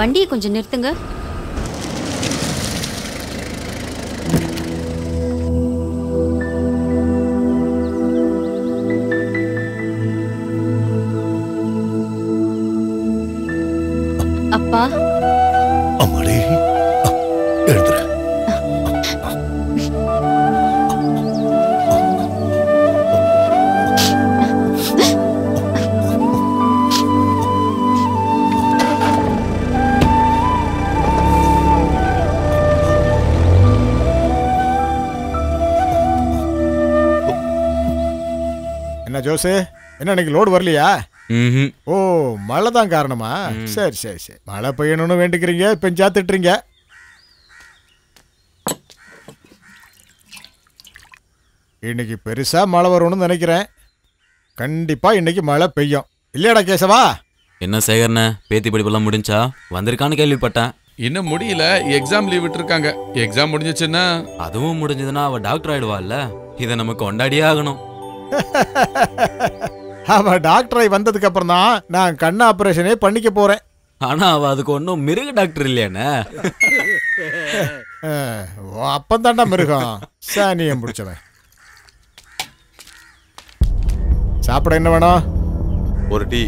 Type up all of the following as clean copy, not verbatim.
வண்டியை கொஞ்சம் நிறுத்துங்க. அப்பா. அம்மாடி எழுதுற. என்ன ஜோசு, என்ன இன்னைக்கு லோடு வரலையா? ஓ, மழை தான் காரணமா? சரி சரி சரி, மழை பெய்யணும்னு வேண்டிக்கிறீங்க, பெஞ்சா திட்டுறீங்க. இன்னைக்கு பெருசா மழை வரும்னு நினைக்கிறேன். கண்டிப்பா இன்னைக்கு மழை பெய்யும் இல்லையாடா கேசவா? என்ன சேகர்ண்ண, பேத்தி படிப்பெல்லாம் முடிஞ்சா? வந்திருக்கான்னு கேள்விப்பட்டேன். இன்னும் முடியல, எக்ஸாம் லீவ் விட்டுருக்காங்க. எக்ஸாம் முடிஞ்சிச்சுன்னா அதுவும் முடிஞ்சதுன்னா அவ டாக்டர் ஆயிடுவாள்ல. இதை நம்ம கொண்டாடியே ஆகணும். அவ டாக்டரை வந்ததுக்கு அப்புறம் தான் நான் கண் ஆபரேஷனே பண்ணிக்க போறேன். ஆனா அவ அதுக்கு ஒன்றும் மிருக டாக்டர் இல்லையானே. அப்பந்தாண்டா மிருகம், சாணியம் பிடிச்சவன். சாப்பிட என்ன வேணும்? ஒரு டீ.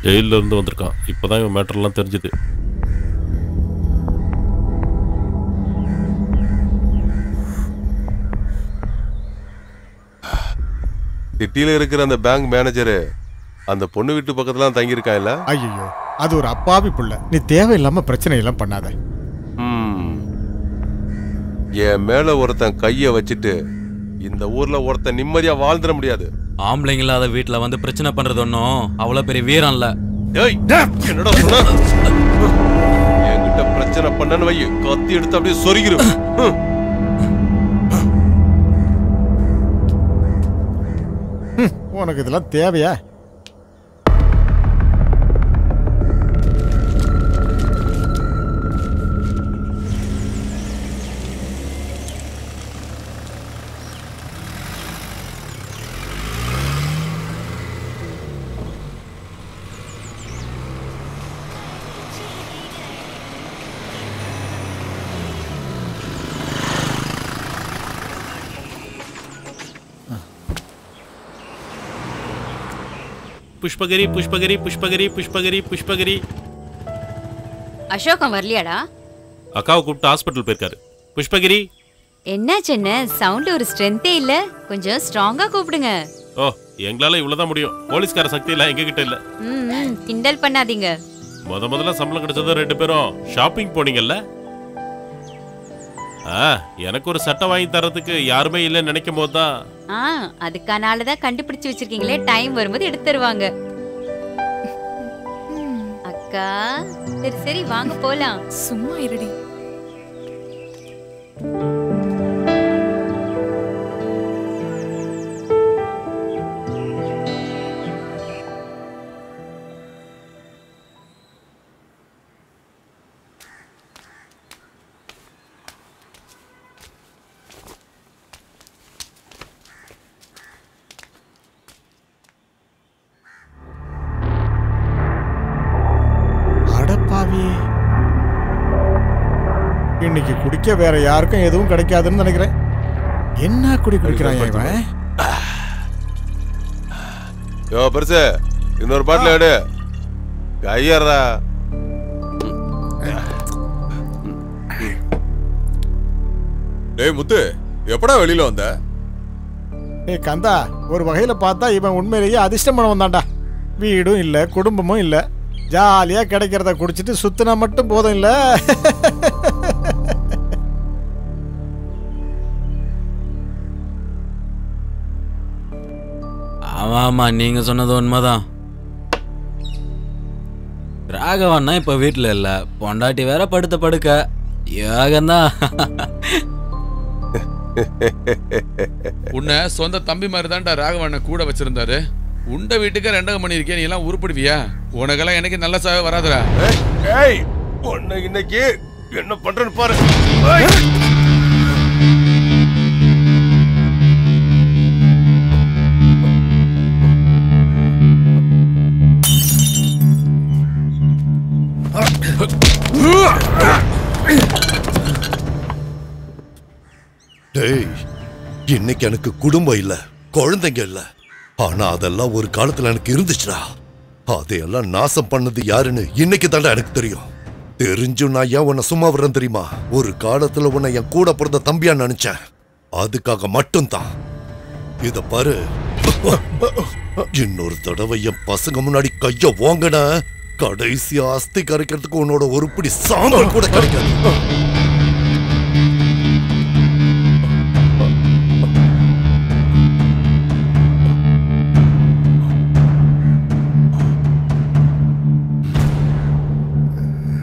ஜெயிலில் இருந்து வந்திருக்கான். இப்போதான் இவன் மேட்டர்லாம் தெரிஞ்சுது. சிட்டியில இருக்கிற அந்த பேங்க் மேனேஜரு அந்த பொண்ணு வீட்டு பக்கத்துல தங்கியிருக்கான் இல்ல? ஐயோ, அது ஒரு அப்பாவி புள்ள. நீ தேவையில்லாம பிரச்சனை எல்லாம் பண்ணாத. என் மேல ஒருத்தன் கைய வச்சுட்டு இந்த ஊர்ல ஒருத்தன் நிம்மதியா வாழ்ந்துட முடியாது. ஆம்பளைங்க இல்லாத வீட்டுல வந்து பிரச்சனை பண்றது ஒன்றும் அவ்வளவு பெரிய வீரம் இல்ல. என்னடா சொன்ன? என்கிட்ட பிரச்சனை பண்ணன்னு வை, கத்தி எடுத்து அப்படியே சொருகிரும். உனக்கு இதெல்லாம் தேவையா? புஷ்பகிரி புஷ்பகிரி புஷ்பகிரி புஷ்பகிரி புஷ்பகிரி. அசோகம் வரலையாடா? அக்காவை கூப்பிட்டு ஹாஸ்பிட்டல் போயிருக்காரு. புஷ்பகிரி. என்னாச்சுன்னு சவுண்ட் ஒரு ஸ்ட்ரென்த்தே இல்ல, கொஞ்சம் ஸ்ட்ராங்கா கூப்பிடுங்க. ஓ, எங்களால இவ்வளவுதான் முடியும். போலீஸ்கார சக்தி எல்லாம் எங்க கிட்ட இல்ல. கிண்டல் பண்ணாதீங்க. முதல்ல சம்பளம் கிடைச்சதும் 2 பேரும் ஷாப்பிங் போனீங்கல்ல. எனக்கு ஒரு சட்டை வாங்கி தரதுக்கு யாருமே இல்லைன்னு நினைக்கும் போதுதான். அதுக்கான ஆளுதான் கண்டுபிடிச்சு வச்சிருக்கீங்களே, டைம் வரும்போது எடுத்து தருவாங்க. அக்கா சரி சரி வாங்க போலாம். சும்மா இருடி. இன்னைக்கு குடிக்க வேற யாருக்கும் எதுவும் கிடைக்காதுன்னு நினைக்கிறேன். என்ன குடிக்கிறான் இவன்? யோ பெருசு, இன்னொரு பாட்டில் எடு. கையறா. டேய் முத்து, எப்படா வெளியில வந்த? ஏய் கந்தா, ஒரு வகையில பார்த்தா இவன் உண்மையிலேயே அதிர்ஷ்டம் பண்ண வந்தான்டா. வீடும் இல்ல, குடும்பமும் இல்ல, ஜாலியா கிடைக்கிறத குடிச்சிட்டு சுத்தினா மட்டும் போதும் இல்ல. ஆமா, நீங்க சொன்னது உண்மைதான். ராகவன்னா இப்ப வீட்டுல இல்ல, பொண்டாட்டி வேற படுத்த படுக்க. யோகந்தான். உன்னை சொந்த தம்பி மாதிரி தான்டா ராகவண்ண கூட வச்சிருந்தாரு. உண்ட வீட்டுக்கு 2 மணி இருக்கே, நீ எல்லாம் உருப்பிடுவியா? உனக்கெல்லாம் எனக்கு நல்ல சாவே வராதுடா. உன்னை இன்னைக்கு என்ன பண்றேன்னு பாரு. டேய், இன்னைக்கு எனக்கு குடும்பம் இல்ல, குழந்தைங்க இல்ல. ஆனா அதெல்லாம் ஒரு காலத்துல எனக்கு இருந்துச்சுடா. அதையெல்லாம் நாசம் பண்ணது யாருன்னு இன்னைக்கு தாண்டா எனக்கு தெரியும். தெரிஞ்சும் நான் ஏன் உன்னை சும்மா விடுறேன் தெரியுமா? ஒரு காலத்துல உன்னை என் கூட பிறந்த தம்பியா நினைச்சேன். அதுக்காக மட்டும்தான். இத பாரு, இன்னொரு தடவை என் பசங்க முன்னாடி கைய ஓங்கன, கடைசி அஸ்தி கரைக்கிறதுக்கு உன்னோட ஒரு பிடி சாம்பல் கூட கிடைக்காது.